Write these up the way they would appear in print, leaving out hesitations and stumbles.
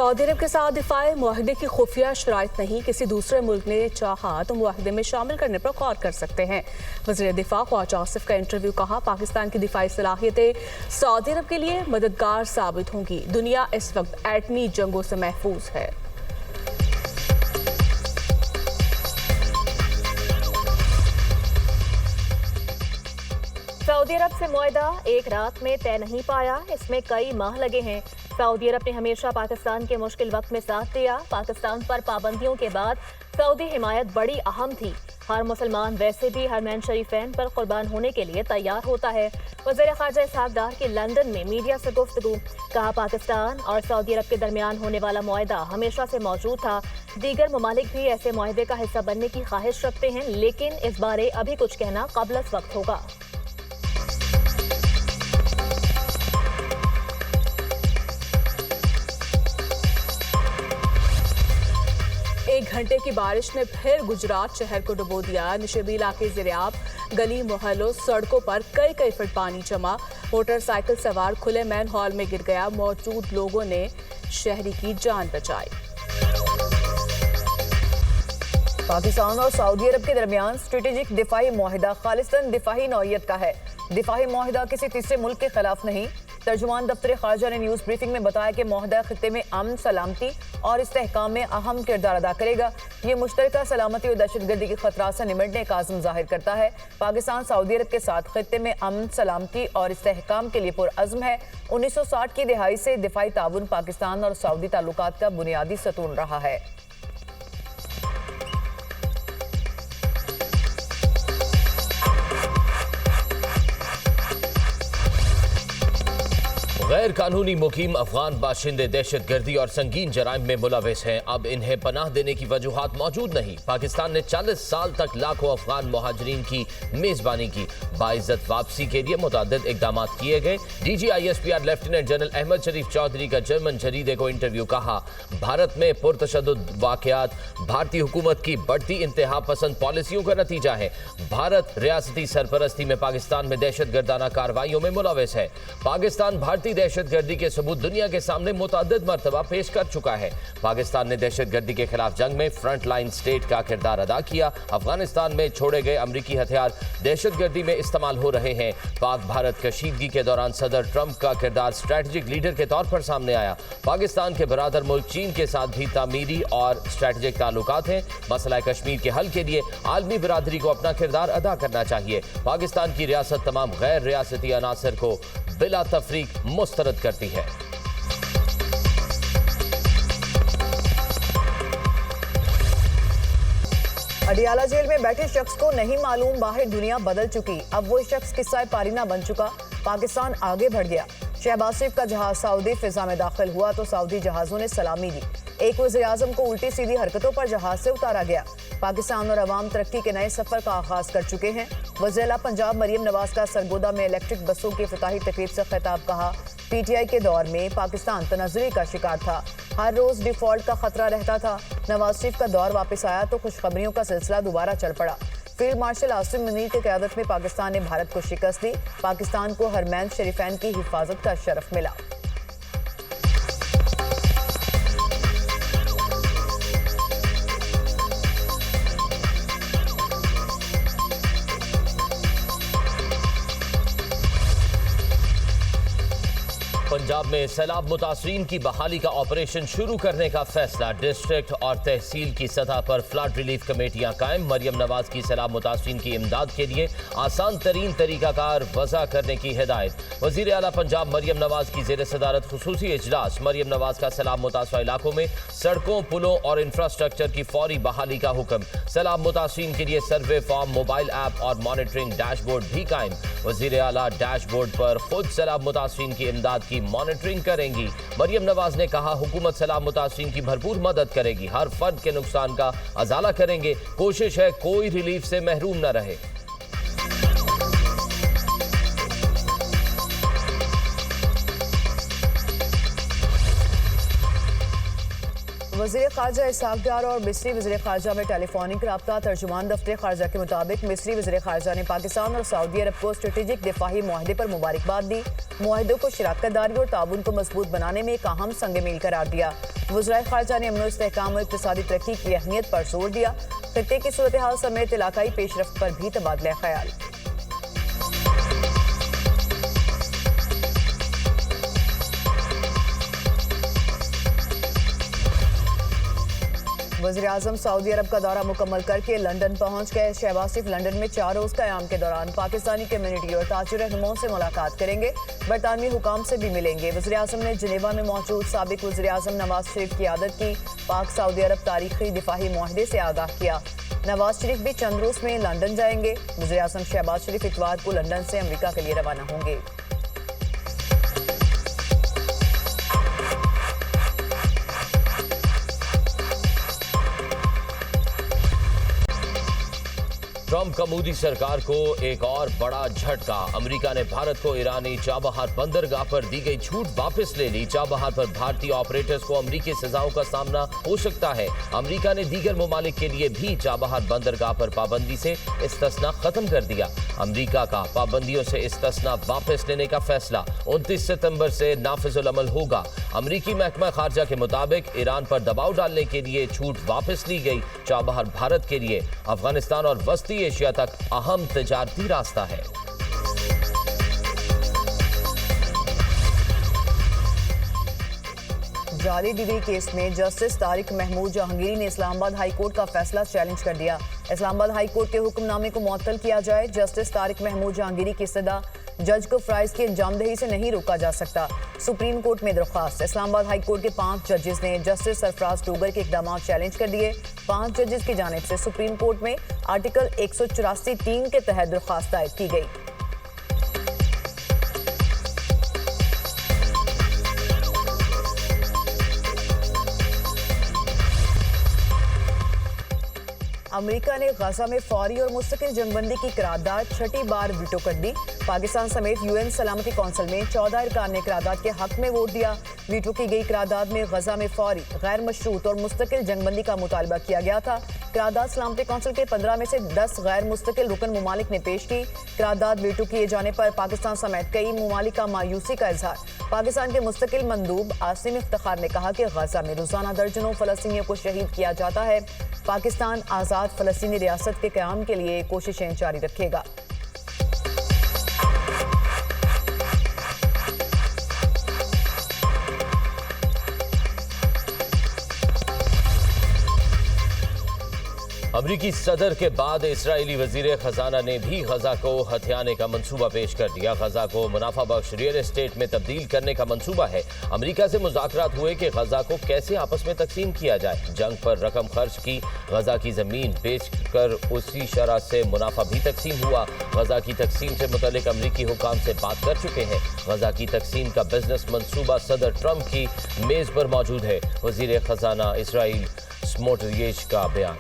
Saudi अरब के साथ दिफाई मुआहदे की खुफिया शराइत नहीं, किसी दूसरे मुल्क ने चाहा तो मुआहदे में शामिल करने पर गौर कर सकते हैं। वज़ीर दिफा ख्वाजा आसिफ का इंटरव्यू। कहा, पाकिस्तान की दिफाई सलाहियतें सऊदी अरब के लिए मददगार साबित होंगी। दुनिया इस वक्त एटमी जंगों से महफूज है। सऊदी अरब से मुआहदा एक रात में तय नहीं पाया, इसमें कई माह लगे हैं। सऊदी अरब ने हमेशा पाकिस्तान के मुश्किल वक्त में साथ दिया। पाकिस्तान पर पाबंदियों के बाद सऊदी हिमायत बड़ी अहम थी। हर मुसलमान वैसे भी हरमैन शरीफैन पर कुर्बान होने के लिए तैयार होता है। वज़ीर ख़ारजा इसहाक़ डार की लंदन में मीडिया से गुफ्तगू। कहा, पाकिस्तान और सऊदी अरब के दरमियान होने वाला मुआहदा हमेशा से मौजूद था। दीगर ममालिक भी ऐसे मुआहदे का हिस्सा बनने की ख्वाहिश रखते हैं, लेकिन इस बारे अभी कुछ कहना क़ब्ल वक्त होगा। एक घंटे की बारिश ने फिर गुजरात शहर को डुबो दिया। निशेबी इलाके ज़ेरियाब, गली मोहल्लों, सड़कों पर कई फुट पानी जमा। मोटरसाइकिल सवार खुले मैन हॉल में गिर गया। मौजूद लोगों ने शहरी की जान बचाई। पाकिस्तान और सऊदी अरब के दरमियान स्ट्रेटेजिक दिफाई मुआहिदा खालिस्तान दिफाई नौइयत का है। दिफाई मुआहिदा किसी तीसरे मुल्क के खिलाफ नहीं। तर्जुमान दफ्तर खारजा ने न्यूज़ ब्रीफिंग में बताया कि मुआहिदा खित्ते में अमन, सलामती और इस्तेहकाम में अहम किरदार अदा करेगा। ये मुश्तरका सलामती और दहशतगर्दी के खतरात से निमटने का आज़म जाहिर करता है। पाकिस्तान सऊदी अरब के साथ खित्ते में अमन, सलामती और इस्तेहकाम के लिए पुरअज़्म है। 1960 की दिहाई से दिफाई ताउन पाकिस्तान और सऊदी ताल्लुकात का बुनियादी सतून रहा है। गैर कानूनी मुकीम अफगान बाशिंदे दहशत गर्दी और संगीन जराइम में मुलविस हैं। अब इन्हें पनाह देने की वजूहात मौजूद नहीं। पाकिस्तान ने 40 साल तक लाखों अफगान मुहाजिरीन की मेजबानी की। बाइज्जत वापसी के लिए मुतअद्दिद इकदाम किए गए। DGISPR लेफ्टिनेंट जनरल अहमद शरीफ चौधरी का जर्मन जरीदे को इंटरव्यू। कहा, भारत में पुरतशद्दुद वाक़यात भारतीय हुकूमत की बढ़ती इंतहा पसंद पॉलिसियों का नतीजा है। भारत रियासती सरपरस्ती में पाकिस्तान में दहशत गर्दाना कार्रवाइयों में मुलविस है। पाकिस्तान भारतीय दहशतगर्दी के सबूत दुनिया के सामने मुतअद्दिद मर्तबा पेश कर चुका है। पाकिस्तान ने दहशतगर्दी के खिलाफ जंग में फ्रंट लाइन स्टेट का किरदार अदा किया। अफगानिस्तान में छोड़े गए अमरीकी हथियार दहशतगर्दी में इस्तेमाल हो रहे हैं। पाक भारत कशीदगी के दौरान सदर ट्रंप का किरदार स्ट्रेटेजिक लीडर के तौर पर सामने आया। पाकिस्तान के बरादर मुल्क चीन के साथ भी तामीरी और स्ट्रेटेजिक ताल्लुकात हैं। मसला कश्मीर के हल के लिए आलमी बिरादरी को अपना किरदार अदा करना चाहिए। पाकिस्तान की रियासत तमाम गैर रियासती अनासर को बिला तफरीक मुस्तरद करती है। अडियाला जेल में बैठे शख्स को नहीं मालूम बाहर दुनिया बदल चुकी। अब वो शख्स किस्सा पारीना बन चुका। पाकिस्तान आगे बढ़ गया। शहबाज शरीफ का जहाज सऊदी फिजा में दाखिल हुआ तो सऊदी जहाजों ने सलामी दी। एक वज़ीर आज़म को उल्टी सीधी हरकतों पर जहाज से उतारा गया। पाकिस्तान और अवाम तरक्की के नए सफर का आगाज कर चुके हैं। वज़ीर पंजाब मरियम नवाज का सरगोदा में इलेक्ट्रिक बसों की इफ्तिताही तकरीब से खिताब। कहा, PTI के दौर में पाकिस्तान तनाज़ुरी का शिकार था। हर रोज डिफॉल्ट का खतरा रहता था। नवाज शरीफ का दौर वापस आया तो खुशखबरियों का सिलसिला दोबारा चल पड़ा। फील्ड मार्शल आसिम मुनीर की क़यादत में पाकिस्तान ने भारत को शिकस्त दी। पाकिस्तान को हरमैन शरीफैन की हिफाजत का शरफ मिला। पंजाब में सैलाब मुतासरीन की बहाली का ऑपरेशन शुरू करने का फैसला। डिस्ट्रिक्ट और तहसील की सतह पर फ्लड रिलीफ कमेटियां कायम। मरियम नवाज की सैलाब मुतासरीन की इमदाद के लिए आसान तरीन तरीकाकार वज़ा करने की हिदायत। वज़ीर आला पंजाब मरियम नवाज की ज़ेर सदारत खुसूसी इजलास। मरियम नवाज का सैलाब मुतासरा इलाकों में सड़कों, पुलों और इंफ्रास्ट्रक्चर की फौरी बहाली का हुक्म। सैलाब मुतासरीन के लिए सर्वे फॉर्म, मोबाइल ऐप और मॉनिटरिंग डैशबोर्ड भी कायम। वज़ीर आला डैशबोर्ड पर खुद सैलाब मुतासरीन की इमदाद की मॉनिटरिंग करेंगी। मरियम नवाज ने कहा, हुकूमत सैलाब मुतासरीन की भरपूर मदद करेगी। हर फर्द के नुकसान का अजाला करेंगे। कोशिश है कोई रिलीफ से महरूम न रहे। वज़ीर ख़ारजा इसहाक़ डार और मिस्री वज़ीर ख़ारजा में टेलीफोनिक रब्ता। तर्जुमान दफ्तर ख़ारजा के मुताबिक मिस्री वज़ीर ख़ारजा ने पाकिस्तान और सऊदी अरब को स्ट्रेटेजिक दिफाही मुआहदे पर मुबारकबाद दी। मुआहदे को शराकत दारी और ताउन को मजबूत बनाने में एक अहम संग मील करार दिया। वज़ीर ख़ारजा ने अमन इस्तेहकाम और इक़्तिसादी तरक्की की अहमियत पर जोर दिया। खत्ते की सूरत हाल समेत इलाकाई पेशरफ्त पर भी तबादला ख्याल। वज़ीर-ए-आज़म सऊदी अरब का दौरा मुकम्मल करके लंदन पहुंच गए। शहबाज शरीफ लंदन में 4 रोज़ क़याम के दौरान पाकिस्तानी कम्युनिटी और ताजिर रहनुमाओं से मुलाकात करेंगे। बरतानवी हुकाम से भी मिलेंगे। वज़ीर-ए-आज़म ने जिनेवा में मौजूद साबिक वज़ीर-ए-आज़म नवाज शरीफ की आदत की पाक सऊदी अरब तारीखी दिफाही मुआहदे से आगाह किया। नवाज शरीफ भी चंद रोज़ में लंदन जाएंगे। वज़ीर-ए-आज़म शहबाज शरीफ इतवार को लंदन से अमरीका के लिए रवाना होंगे। ट्रंप का मोदी सरकार को एक और बड़ा झटका। अमेरिका ने भारत को ईरानी चाबहार बंदरगाह पर दी गई छूट वापस ले ली। चाबहार पर भारतीय ऑपरेटर्स को अमेरिकी सजाओं का सामना हो सकता है। अमेरिका ने दीगर ममालिक के लिए भी चाबहार बंदरगाह पर पाबंदी से इस्तिस्ना खत्म कर दिया। अमेरिका का पाबंदियों से इस्तिस्ना वापस लेने का फैसला 29 सितंबर से नाफिजुल अमल होगा। अमेरिकी महकमा खारजा के मुताबिक ईरान पर दबाव डालने के लिए छूट वापस ली गई। चाबहार भारत के लिए अफगानिस्तान और वस्ती एशिया तक अहम तिजारती रास्ता है। जाली डिग्री केस में जस्टिस तारिक महमूद जहांगीरी ने इस्लामाबाद हाई कोर्ट का फैसला चैलेंज कर दिया। इस्लामाबाद हाई कोर्ट के हुक्मनामे को मुअत्तल किया जाए। जस्टिस तारिक महमूद जहांगीरी की सदा जज को फ्राइज की अंजामदही से नहीं रोका जा सकता। सुप्रीम कोर्ट में दरख्वास्त। इस्लामाबाद हाई कोर्ट के 5 जजेस ने जस्टिस सरफराज डोगर के इकदाम चैलेंज कर दिए। 5 जजेस की जानिब से सुप्रीम कोर्ट में आर्टिकल 184(3) के तहत दरख्वास्त दायर की गई। अमेरिका ने गजा में फौरी और मुस्तकिल जंगबंदी की करारदाद 6ठी बार वीटो कर दी। पाकिस्तान समेत यूएन सलामती कौंसिल में 14 अरकान ने करारदाद के हक में वोट दिया। वीटो की गई करारदाद में गजा में फौरी, गैर मशरूत और मुस्तकिल जंगबंदी का मुतालबा किया गया था। करारदाद सलामती कौंसिल के 15 में से 10 गैर मुस्तकिल रुकन मुमालिक ने पेश की। करारदाद वीटो किए जाने पर पाकिस्तान समेत कई मुमालिक का मायूसी का इजहार। पाकिस्तान के मुस्तकिल मंदूब आसिम इफ्तिखार ने कहा कि गजा में रोजाना दर्जनों फलस्तीनियों को शहीद किया जाता है। पाकिस्तान आज़ाद फलस्तीनी रियासत के क़याम के लिए कोशिशें जारी रखेगा। अमरीकी सदर के बाद इस्राएली वजीर खजाना ने भी गजा को हथियाने का मंसूबा पेश कर दिया। गजा को मुनाफा बख्श रियल एस्टेट में तब्दील करने का मंसूबा है। अमरीका से मुज़ाकरात हुए कि गजा को कैसे आपस में तकसीम किया जाए। जंग पर रकम खर्च की, गजा की जमीन बेचकर उसी शरह से मुनाफा भी तकसीम हुआ। गजा की तकसीम से मुतल्लिक अमरीकी हुकाम से बात कर चुके हैं। गजा की तकसीम का बिजनेस मंसूबा सदर ट्रंप की मेज पर मौजूद है। वजीर खजाना इसराइल स्मोट्रिच का बयान।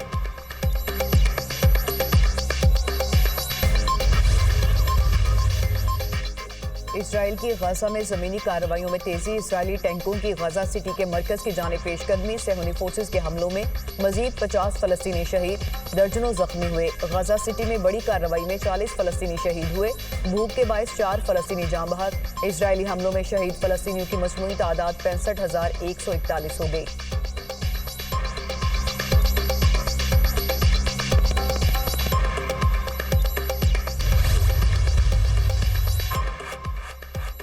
इसराइल की गजा में ज़मीनी कार्रवाइयों में तेजी। इसराइली टैंकों की गजा सिटी के मरकज़ की जानिब पेशकदमी। सेहूनी फोर्सेस के हमलों में मजीद 50 फलस्तीनी शहीद, दर्जनों जख्मी हुए। गजा सिटी में बड़ी कार्रवाई में 40 फलस्तीनी शहीद हुए। भूख के बायस 4 फलस्तीनी जाँ बहक। इसराइली हमलों में शहीद फलस्तीनियों की मजमूई तादाद 65,141 हो गई।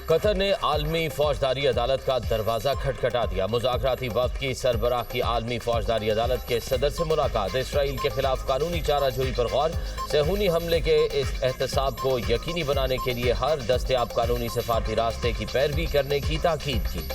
कतर ने आलमी फौजदारी अदालत का दरवाजा खटखटा दिया। मुज़ाकराती वक्त की सरबराह की आलमी फौजदारी अदालत के सदर से मुलाकात। इसराइल के खिलाफ कानूनी चाराजोई पर गौर। सेहूनी हमले के इस एहतसाब को यकीनी बनाने के लिए हर दस्तयाब कानूनी सफारती रास्ते की पैरवी करने की ताकीद की।